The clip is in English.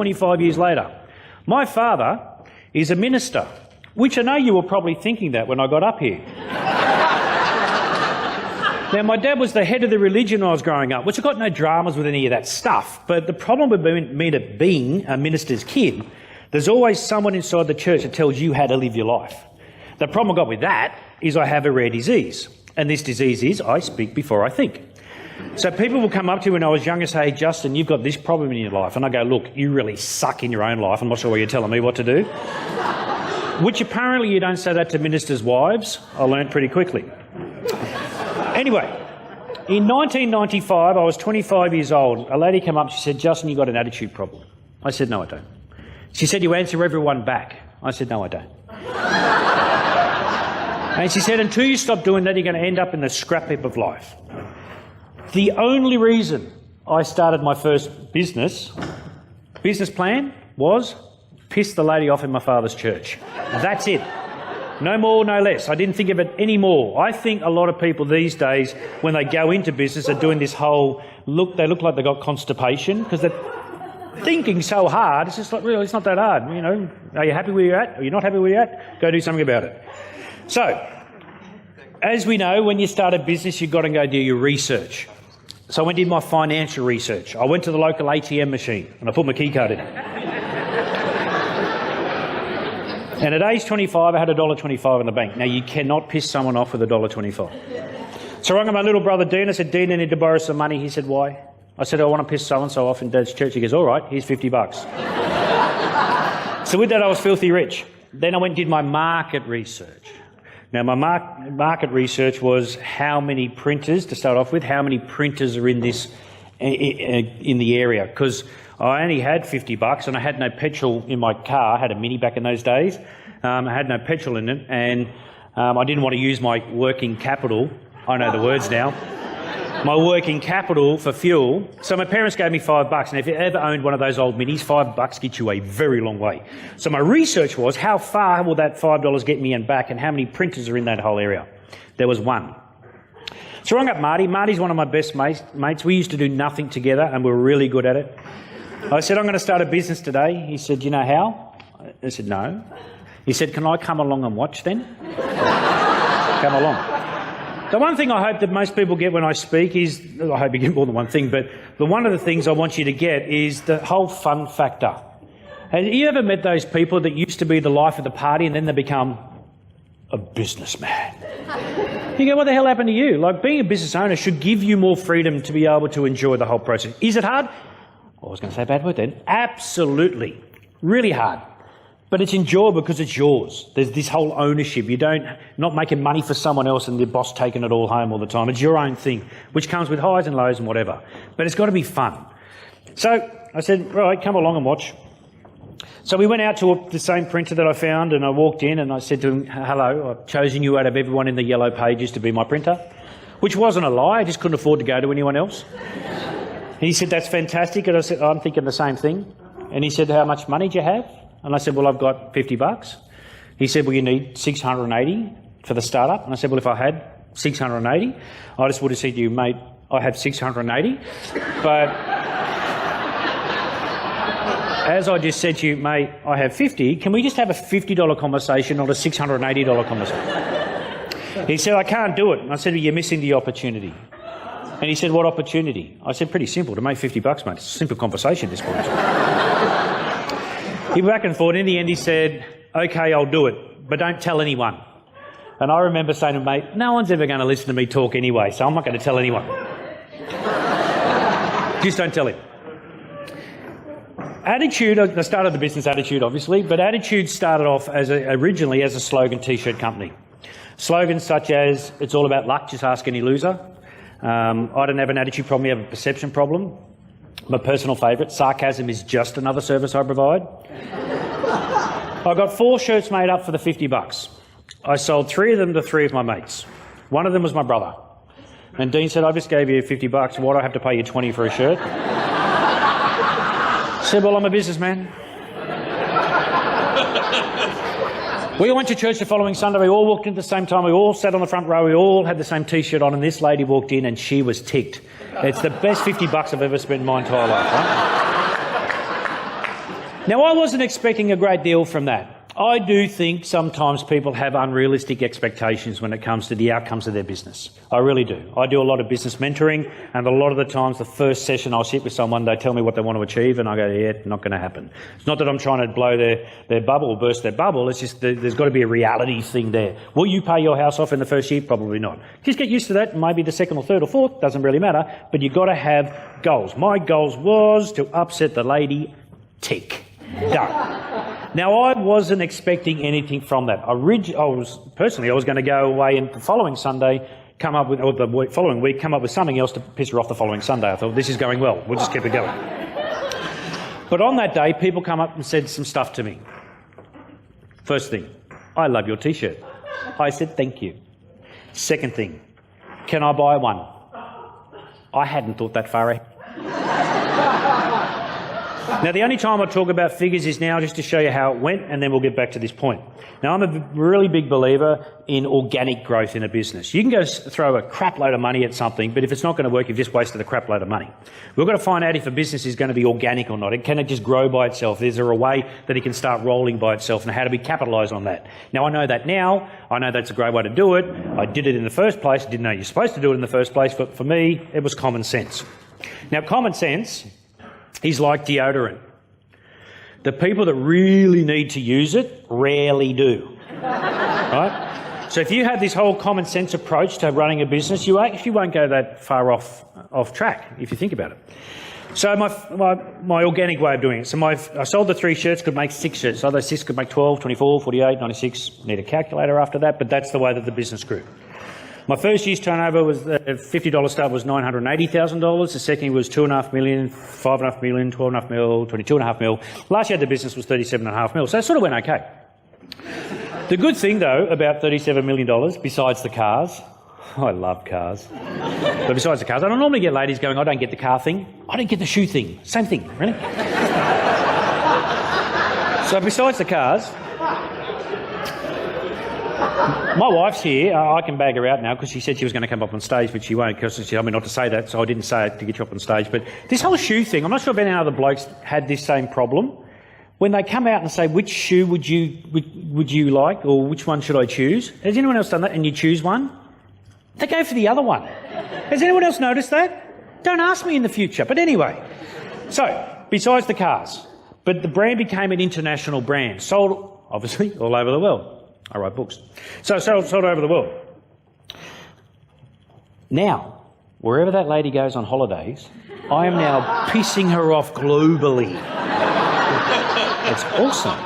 25 years later. My father is a minister, which I know you were probably thinking that when I got up here. Now, my dad was the head of the religion when I was growing up, which I got no dramas with any of that stuff. But the problem with me being a minister's kid, there's always someone inside the church that tells you how to live your life. The problem I got with that is I have a rare disease. And this disease is I speak before I think. So people will come up to you when I was young and say, "Hey, Justin, you've got this problem in your life." And I go, "Look, you really suck in your own life. I'm not sure why you're telling me what to do." Which apparently you don't say that to ministers' wives. I learned pretty quickly. Anyway, in 1995, I was 25 years old. A lady came up, she said, "Justin, you've got an attitude problem." I said, "No, I don't." She said, "You answer everyone back." I said, "No, I don't." And she said, "Until you stop doing that, you're going to end up in the scrap heap of life." The only reason I started my first business plan was piss the lady off in my father's church. That's it. No more, no less. I didn't think of it any more. I think a lot of people these days, when they go into business, are doing this whole they look like they've got constipation because they're thinking so hard. It's just like, really, it's not that hard. You know, are you happy where you're at? Are you not happy where you're at? Go do something about it. So, as we know, when you start a business, you've got to go do your research. So I went and did my financial research. I went to the local ATM machine and I put my key card in. And at age 25, I had $1.25 in the bank. Now, you cannot piss someone off with $1.25. So I rang my little brother Dean. I said, "Dean, I need to borrow some money." He said, "Why?" I said, "I want to piss so-and-so off in Dad's church." He goes, "All right, here's $50. So with that, I was filthy rich. Then I went and did my market research. Now, my market research was how many printers, to start off with, how many printers are in this in the area, because I only had $50 and I had no petrol in my car. I had a Mini back in those days. I had no petrol in it, and I didn't want to use my working capital. I know the words now. My working capital for fuel. So my parents gave me $5, and if you ever owned one of those old Minis, $5 gets you a very long way. So my research was, how far will that $5 get me and back, and how many printers are in that whole area? There was one. So I rang up Marty. Marty's one of my best mates. We used to do nothing together, and we were really good at it. I said, "I'm going to start a business today." He said, "You know how?" I said, "No." He said, "Can I come along and watch then?" Come along. The one thing I hope that most people get when I speak is, I hope you get more than one thing, but one of the things I want you to get is the whole fun factor. Have you ever met those people that used to be the life of the party and then they become a businessman? You go, what the hell happened to you? Like, being a business owner should give you more freedom to be able to enjoy the whole process. Is it hard? I was going to say a bad word then. Absolutely. Really hard. But it's enjoyable because it's yours. There's this whole ownership. Not making money for someone else and the boss taking it all home all the time. It's your own thing, which comes with highs and lows and whatever. But it's got to be fun. So I said, "Right, come along and watch." So we went out to the same printer that I found, and I walked in and I said to him, "Hello, I've chosen you out of everyone in the yellow pages to be my printer," which wasn't a lie. I just couldn't afford to go to anyone else. And he said, "That's fantastic." And I said, "I'm thinking the same thing." And he said, "How much money do you have?" And I said, "Well, I've got $50. He said, "Well, you need 680 for the startup." And I said, "Well, if I had 680, I just would have said to you, mate, I have 680. But as I just said to you, mate, I have 50. Can we just have a $50 conversation, not a $680 conversation?" He said, "I can't do it." And I said, "Well, you're missing the opportunity." And he said, "What opportunity?" I said, "Pretty simple. To make $50, mate. It's a simple conversation at this point." He went back and forth. In the end, he said, "Okay, I'll do it, but don't tell anyone." And I remember saying to him, "Mate, no one's ever going to listen to me talk anyway, so I'm not going to tell anyone." Just don't tell him. Attitude, I started the business Attitude, obviously, but Attitude started off originally as a slogan T-shirt company. Slogans such as, "It's all about luck, just ask any loser." I don't have an attitude problem, you have a perception problem. My personal favourite, "Sarcasm is just another service I provide." I got 4 shirts made up for the $50. I sold 3 of them to 3 of my mates. One of them was my brother. And Dean said, "I just gave you $50. Why do I have to pay you 20 for a shirt?" I said, "Well, I'm a businessman." We all went to church the following Sunday. We all walked in at the same time. We all sat on the front row. We all had the same T-shirt on, and this lady walked in and she was ticked. It's the best $50 I've ever spent in my entire life, right? Now, I wasn't expecting a great deal from that. I do think sometimes people have unrealistic expectations when it comes to the outcomes of their business. I really do. I do a lot of business mentoring, and a lot of the times the first session I'll sit with someone, they tell me what they want to achieve, and I go, yeah, not going to happen. It's not that I'm trying to blow their bubble or burst their bubble, it's just there's got to be a reality thing there. Will you pay your house off in the first year? Probably not. Just get used to that, maybe the second or third or fourth, doesn't really matter, but you've got to have goals. My goals was to upset the lady, tick. Done. Now, I wasn't expecting anything from that. I was going to go away and the following Sunday come up with, or the following week, come up with something else to piss her off the following Sunday. I thought, this is going well. We'll just keep it going. But on that day, people come up and said some stuff to me. First thing, I love your T-shirt. I said, thank you. Second thing, can I buy one? I hadn't thought that far ahead. Now, the only time I talk about figures is now just to show you how it went, and then we'll get back to this point. Now, I'm a really big believer in organic growth in a business. You can go throw a crap load of money at something, but if it's not going to work, you've just wasted a crap load of money. We've got to find out if a business is going to be organic or not. Can it just grow by itself? Is there a way that it can start rolling by itself, and how do we capitalise on that? Now, I know that now. I know that's a great way to do it. I did it in the first place. Didn't know you're supposed to do it in the first place, but for me, it was common sense. Now, common sense is like deodorant. The people that really need to use it rarely do. Right? So if you have this whole common sense approach to running a business, you actually won't go that far off track if you think about it. So my organic way of doing it. So I sold the 3 shirts, could make 6 shirts. So those 6 could make 12, 24, 48, 96. Need a calculator after that, but that's the way that the business grew. My first year's turnover was $50 start was $980,000. The second year was $2.5 million, $5.5 million, $12.5 million, $22.5 million. Last year the business was $37.5 million, so it sort of went okay. The good thing though about $37 million, besides the cars, I love cars, but besides the cars, I don't normally get ladies going, I don't get the car thing, I don't get the shoe thing. Same thing, really. So besides the cars, my wife's here. I can bag her out now because she said she was going to come up on stage, but she won't because she told me not to say that, so I didn't say it to get you up on stage. But this whole shoe thing, I'm not sure if any other blokes had this same problem. When they come out and say, which shoe would you like, or which one should I choose? Has anyone else done that? And you choose one? They go for the other one. Has anyone else noticed that? Don't ask me in the future. But anyway, so besides the cars, but the brand became an international brand, sold obviously all over the world. I write books. So sold over the world. Now, wherever that lady goes on holidays, I am now pissing her off globally. It's awesome.